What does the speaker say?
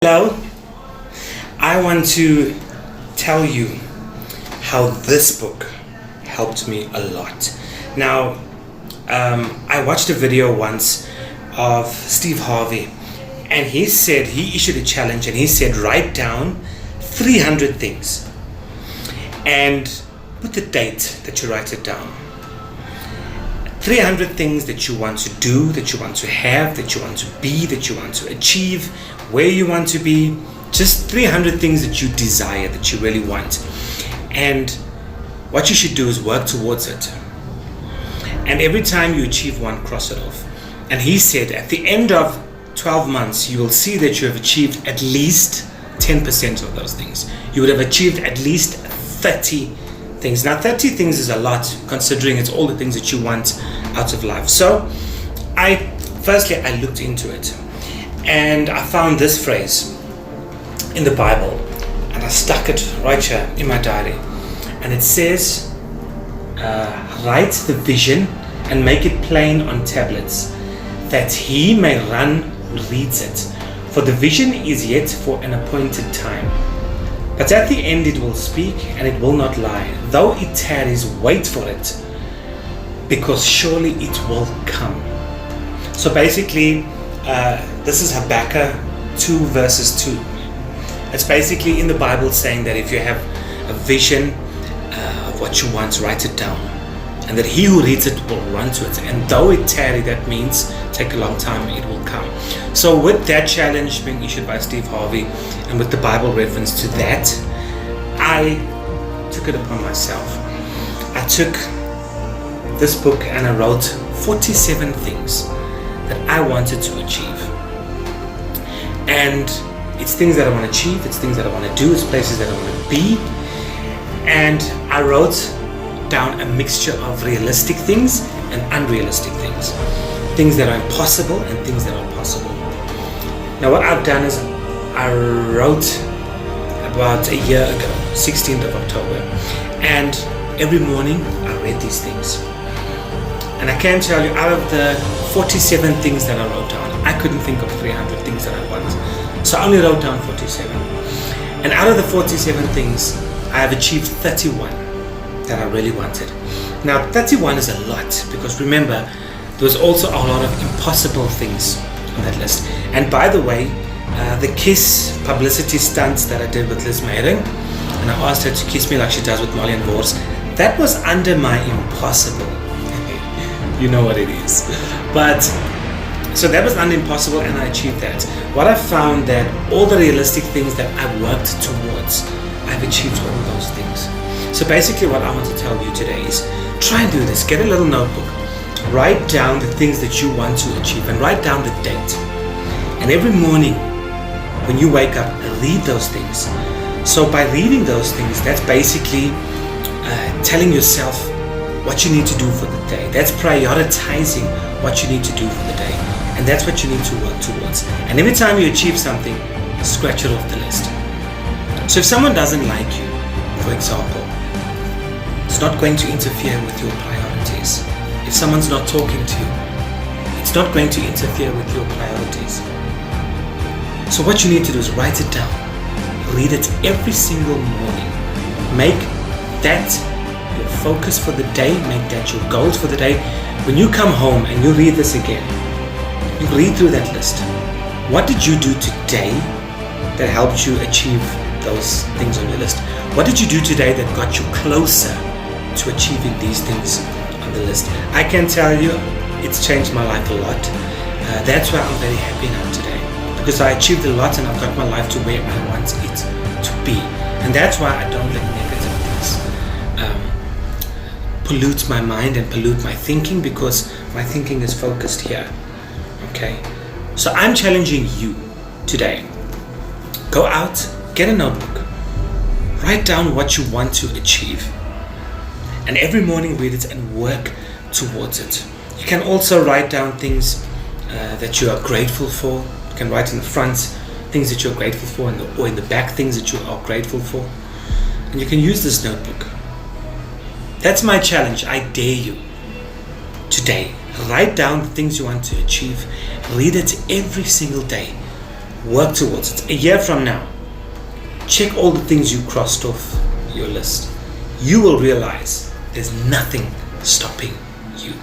Hello, I want to tell you how this book helped me a lot. Now, I watched a video once of Steve Harvey, and he issued a challenge and he said, write down 300 things and put the date that you write it down. 300 things that you want to do, that you want to have, that you want to be, that you want to achieve, where you want to be. Just 300 things that you desire, that you really want. And what you should do is work towards it. And every time you achieve one, cross it off. And he said at the end of 12 months, you will see that you have achieved at least 10% of those things. You would have achieved at least 30 things. Now 30 things is a lot, considering it's all the things that you want out of life. So I looked into it, and I found this phrase in the Bible, and I stuck it right here in my diary. And it says, write the vision and make it plain on tablets, that he may run who reads it. For the vision is yet for an appointed time, but at the end it will speak, and it will not lie. Though it tarries, wait for it, because surely it will come. So basically, this is Habakkuk 2 verses 2. It's basically in the Bible saying that if you have a vision of what you want, write it down, and that he who reads it will run to it. And though it tarry, that means take a long time, it will come. So with that challenge being issued by Steve Harvey, and with the Bible reference to that, I took it upon myself. I took this book and I wrote 47 things that I wanted to achieve. And it's things that I want to achieve, it's things that I want to do, it's places that I want to be. And I wrote down a mixture of realistic things and unrealistic things. Things that are impossible and things that are possible. Now what I've done is I wrote about a year ago, 16th of October, and every morning I read these things. And I can tell you, out of the 47 things that I wrote down, I couldn't think of 300 things that I want. So I only wrote down 47. And out of the 47 things, I have achieved 31 that I really wanted. Now 31 is a lot, because remember, there was also a lot of impossible things on that list. And by the way, the kiss publicity stunts that I did with Liz Meyering, and I asked her to kiss me like she does with Molly and Wors, that was under my impossible. You know what it is. But so that was under impossible, and I achieved that. What I found that all the realistic things that I worked towards, I've achieved all those things. So basically what I want to tell you today is try and do this. Get a little notebook. Write down the things that you want to achieve, and write down the date. And every morning when you wake up, read those things. So by reading those things, that's basically telling yourself what you need to do for the day. That's prioritizing what you need to do for the day. And that's what you need to work towards. And every time you achieve something, scratch it off the list. So if someone doesn't like you, for example, it's not going to interfere with your priorities. If someone's not talking to you, it's not going to interfere with your priorities. So what you need to do is write it down. Read it every single morning. Make that your focus for the day. Make that your goals for the day. When you come home and you read this again, you read through that list. What did you do today that helped you achieve those things on your list? What did you do today that got you closer to achieving these things on the list? I can tell you, it's changed my life a lot. That's why I'm very happy now today, because I achieved a lot and I've got my life to where I want it to be. And that's why I don't let negative things pollute my mind and pollute my thinking, because my thinking is focused here. Okay, so I'm challenging you today. Go out, get a notebook, write down what you want to achieve, and every morning read it and work towards it. You can also write down things that you are grateful for. You can write in the front things that you're grateful for, or in the back things that you are grateful for. And you can use this notebook. That's my challenge. I dare you today. Write down the things you want to achieve. Read it every single day. work towards it. A year from now, check all the things you crossed off your list. You will realize there's nothing stopping you.